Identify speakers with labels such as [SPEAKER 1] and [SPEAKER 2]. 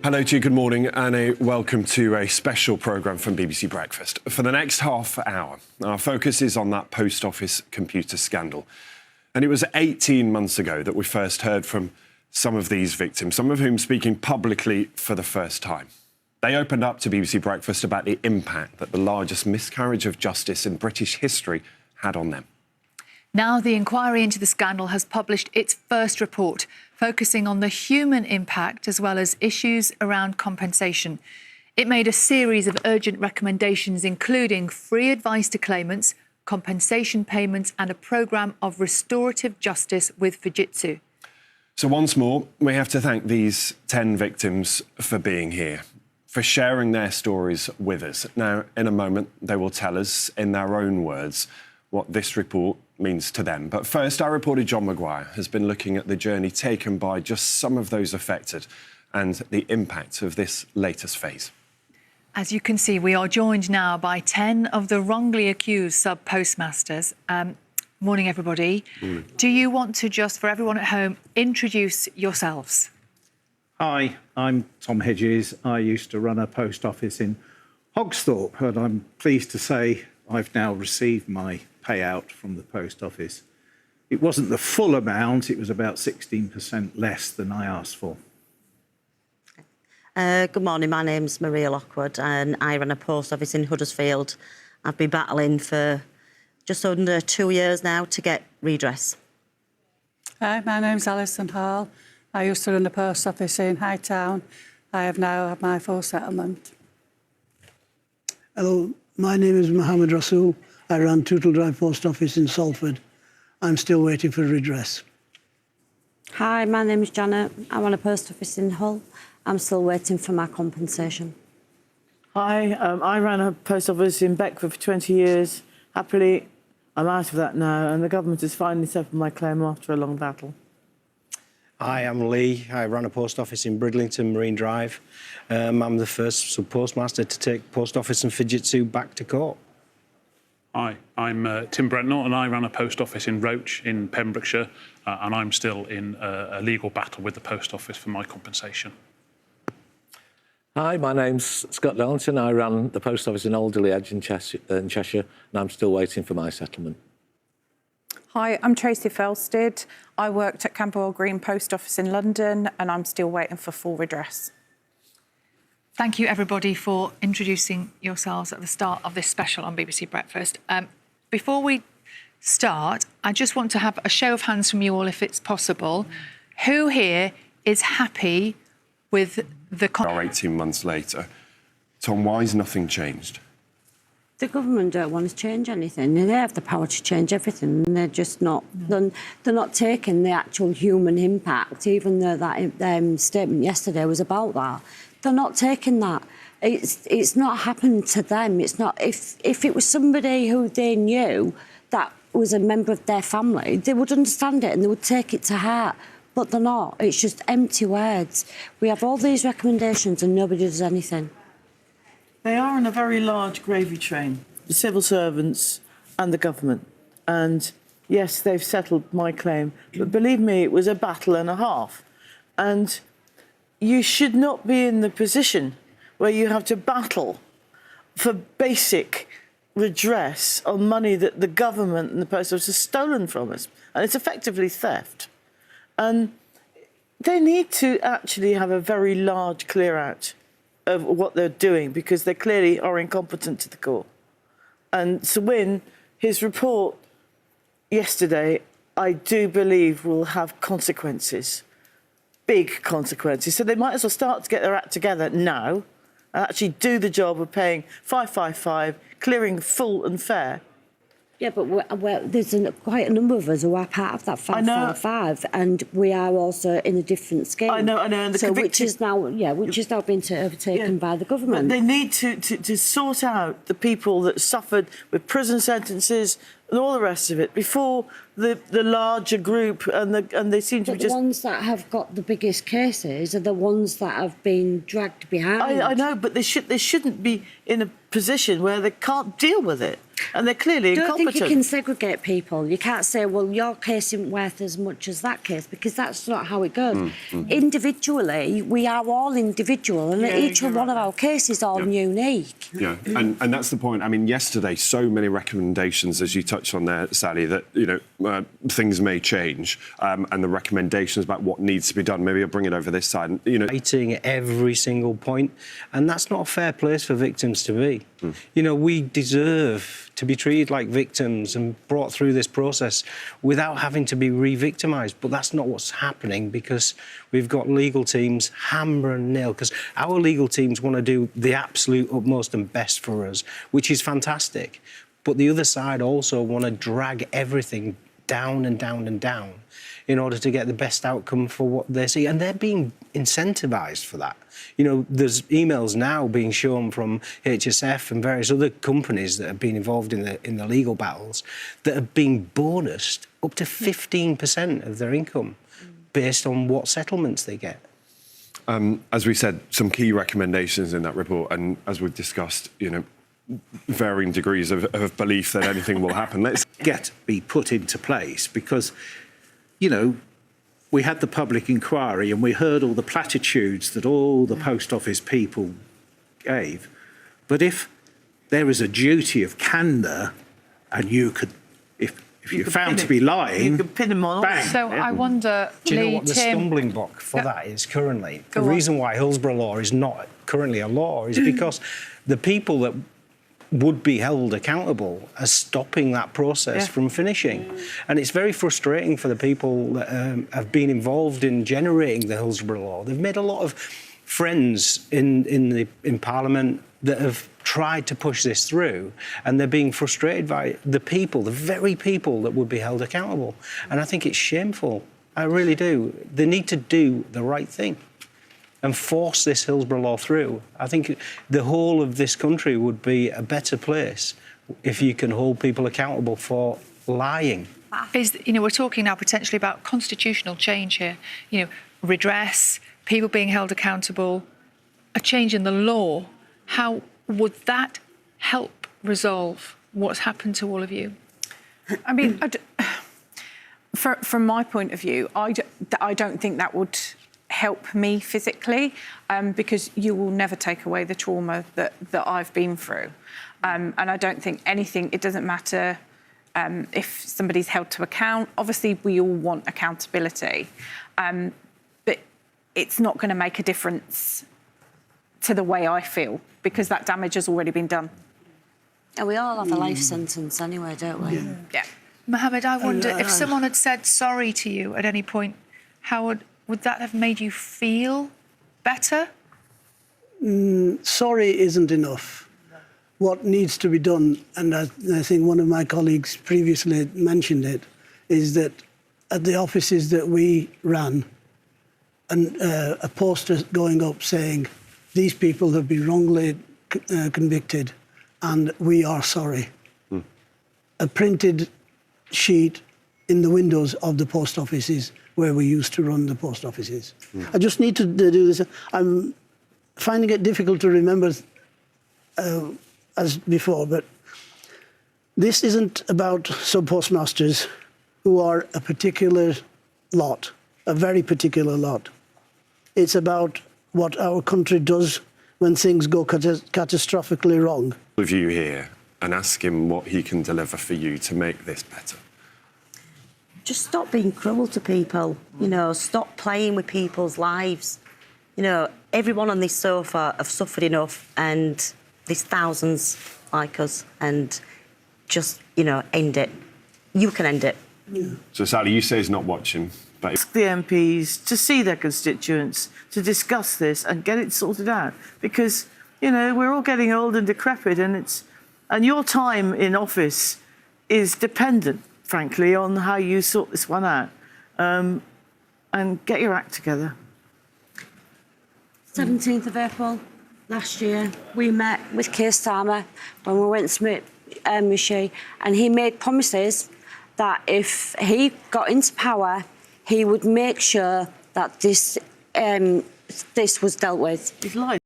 [SPEAKER 1] Hello to you, good morning, and a welcome to a special programme from BBC Breakfast. For the next half hour, our focus is on that post office computer scandal. And it was 18 months ago that we first heard from some of these victims, some of whom speaking publicly for the first time. They opened up to BBC Breakfast about the impact that the largest miscarriage of justice in British history had on them.
[SPEAKER 2] Now the inquiry into the scandal has published its first report, focusing on the human impact as well as issues around compensation. It made a series of urgent recommendations, including free advice to claimants, compensation payments and a programme of restorative justice with Fujitsu.
[SPEAKER 1] So once more, we have to thank these 10 victims for being here, for sharing their stories with us. Now, in a moment, they will tell us in their own words what this report means to them. But first, our reporter John Maguire has been looking at the journey taken by just some of those affected and the impact of this latest phase.
[SPEAKER 2] As you can see, we are joined now by 10 of the wrongly accused sub-postmasters. Morning, everybody.
[SPEAKER 1] Morning.
[SPEAKER 2] Do you want to just, for everyone at home, introduce yourselves?
[SPEAKER 3] Hi, I'm Tom Hedges. I used to run a post office in Hogsthorpe, and I'm pleased to say I've now received my payout from the post office. It wasn't the full amount, it was about 16% less than I asked for.
[SPEAKER 4] Good morning, my name's Maria Lockwood and I run a post office in Huddersfield. I've been battling for just under 2 years now to get redress.
[SPEAKER 5] Hi, my name's Alison Hall. I used to run a post office in Hightown. I have now had my full settlement.
[SPEAKER 6] Hello, my name is Mohammed Rasool. I run Tootle Drive Post Office in Salford. I'm still waiting for redress.
[SPEAKER 7] Hi, my name is Janet. I run a post office in Hull. I'm still waiting for my compensation.
[SPEAKER 8] Hi, I ran a post office in Beckford for 20 years. Happily, I'm out of that now, and the government has finally settled my claim after a long battle.
[SPEAKER 9] Hi, I'm Lee. I run a post office in Bridlington, Marine Drive. I'm the first sub-postmaster to take post office and Fujitsu back to court.
[SPEAKER 10] Hi, I'm Tim Brentnor and I run a post office in Roach in Pembrokeshire and I'm still in a legal battle with the post office for my compensation.
[SPEAKER 11] Hi, my name's Scott Darlington. I ran the post office in Alderley Edge in Cheshire and I'm still waiting for my settlement.
[SPEAKER 12] Hi, I'm Tracy Felsted. I worked at Camberwell Green Post Office in London and I'm still waiting for full redress.
[SPEAKER 2] Thank you, everybody, for introducing yourselves at the start of this special on BBC Breakfast. Before we start, I just want to have a show of hands from you all, if it's possible. Who here is happy with the...
[SPEAKER 1] 18 months later. Tom, why has nothing changed?
[SPEAKER 7] The government don't want to change anything. They have the power to change everything, and they're just not. They're not taking the actual human impact, even though that statement yesterday was about that. They're not taking that. It's not happened to them. It's not. If it was somebody who they knew that was a member of their family, they would understand it and they would take it to heart. But they're not. It's just empty words. We have all these recommendations and nobody does anything.
[SPEAKER 8] They are in a very large gravy train, the civil servants and the government. And yes, they've settled my claim, but believe me, it was a battle and a half. And you should not be in the position where you have to battle for basic redress on money that the government and the post office has stolen from us. And it's effectively theft. And they need to actually have a very large clear out of what they're doing, because they clearly are incompetent to the core. And Swin, his report yesterday, I do believe will have consequences, big consequences. So they might as well start to get their act together now and actually do the job of paying 555, clearing full and fair.
[SPEAKER 7] Yeah, but there's quite a number of us who are part of that 555, and we are also in a different scheme.
[SPEAKER 8] I know. And
[SPEAKER 7] which is now being overtaken by the government.
[SPEAKER 8] But they need to sort out the people that suffered with prison sentences, and all the rest of it before the larger group, and they seem to
[SPEAKER 7] But
[SPEAKER 8] be just...
[SPEAKER 7] the ones that have got the biggest cases are the ones that have been dragged behind.
[SPEAKER 8] I know, but they shouldn't be in a position where they can't deal with it, and they're clearly
[SPEAKER 7] I don't
[SPEAKER 8] incompetent.
[SPEAKER 7] think you can segregate people. You can't say, well, your case isn't worth as much as that case, because that's not how it goes. Individually, we are all individual, and each one of our cases are unique.
[SPEAKER 1] Yeah, and that's the point. I mean, yesterday, so many recommendations, as you touched on there, Sally, that, things may change, and the recommendations about what needs to be done. Maybe I'll bring it over this side.
[SPEAKER 9] Fighting every single point, and that's not a fair place for victims to be. We deserve to be treated like victims and brought through this process without having to be re-victimised. But that's not what's happening, because we've got legal teams hammer and nail, because our legal teams want to do the absolute utmost and best for us, which is fantastic. But the other side also want to drag everything down and down and down in order to get the best outcome for what they see. And they're being incentivised for that. There's emails now being shown from HSF and various other companies that have been involved in the legal battles that have been bonused up to 15% of their income based on what settlements they get.
[SPEAKER 1] As we said, some key recommendations in that report, and as we've discussed, varying degrees of belief that anything will happen. Let's
[SPEAKER 3] be put into place, because, we had the public inquiry and we heard all the platitudes that all the post office people gave. But if there is a duty of candour, and you could, if you're found to be lying,
[SPEAKER 8] you could pin them on.
[SPEAKER 3] Bang.
[SPEAKER 2] So I wonder,
[SPEAKER 9] Do you know
[SPEAKER 2] Lee,
[SPEAKER 9] what the
[SPEAKER 2] Tim...
[SPEAKER 9] stumbling block for that is currently?
[SPEAKER 2] Go
[SPEAKER 9] The
[SPEAKER 2] on.
[SPEAKER 9] reason why Hillsborough law is not currently a law is because the people that would be held accountable are stopping that process from finishing. And it's very frustrating for the people that have been involved in generating the Hillsborough law. They've made a lot of friends in Parliament that have tried to push this through, and they're being frustrated by the people, the very people that would be held accountable. And I think it's shameful. I really do. They need to do the right thing and force this Hillsborough law through. I think the whole of this country would be a better place if you can hold people accountable for lying.
[SPEAKER 2] We're talking now potentially about constitutional change here. Redress, people being held accountable, a change in the law. How would that help resolve what's happened to all of you?
[SPEAKER 12] I mean, from my point of view, I don't think that would help me physically, because you will never take away the trauma that I've been through. And I don't think it doesn't matter if somebody's held to account. Obviously, we all want accountability, but it's not going to make a difference to the way I feel, because that damage has already been done.
[SPEAKER 7] And we all have a life sentence anyway, don't we?
[SPEAKER 12] Yeah.
[SPEAKER 2] Mohammed, I wonder if someone had said sorry to you at any point, how would that have made you feel better?
[SPEAKER 6] Sorry isn't enough. What needs to be done, and I think one of my colleagues previously mentioned it, is that at the offices that we ran, a poster going up saying, these people have been wrongly convicted and we are sorry. A printed sheet in the windows of the post offices where we used to run the post offices. I just need to do this. I'm finding it difficult to remember as before, but this isn't about sub-postmasters who are a particular lot, a very particular lot. It's about what our country does when things go catastrophically wrong.
[SPEAKER 1] Of you here and ask him what he can deliver for you to make this better.
[SPEAKER 4] Just stop being cruel to people, stop playing with people's lives. Everyone on this sofa have suffered enough, and there's thousands like us, and just, end it. You can end it.
[SPEAKER 6] Yeah.
[SPEAKER 1] So, Sally, you say he's not watching, but...
[SPEAKER 8] Ask the MPs to see their constituents, to discuss this and get it sorted out. Because, we're all getting old and decrepit, and your time in office is dependent, frankly, on how you sort this one out. And get your act together.
[SPEAKER 7] 17th of April last year, we met with Keir Starmer when we went to was she, and he made promises that if he got into power, he would make sure that this was dealt with.
[SPEAKER 8] He's lied.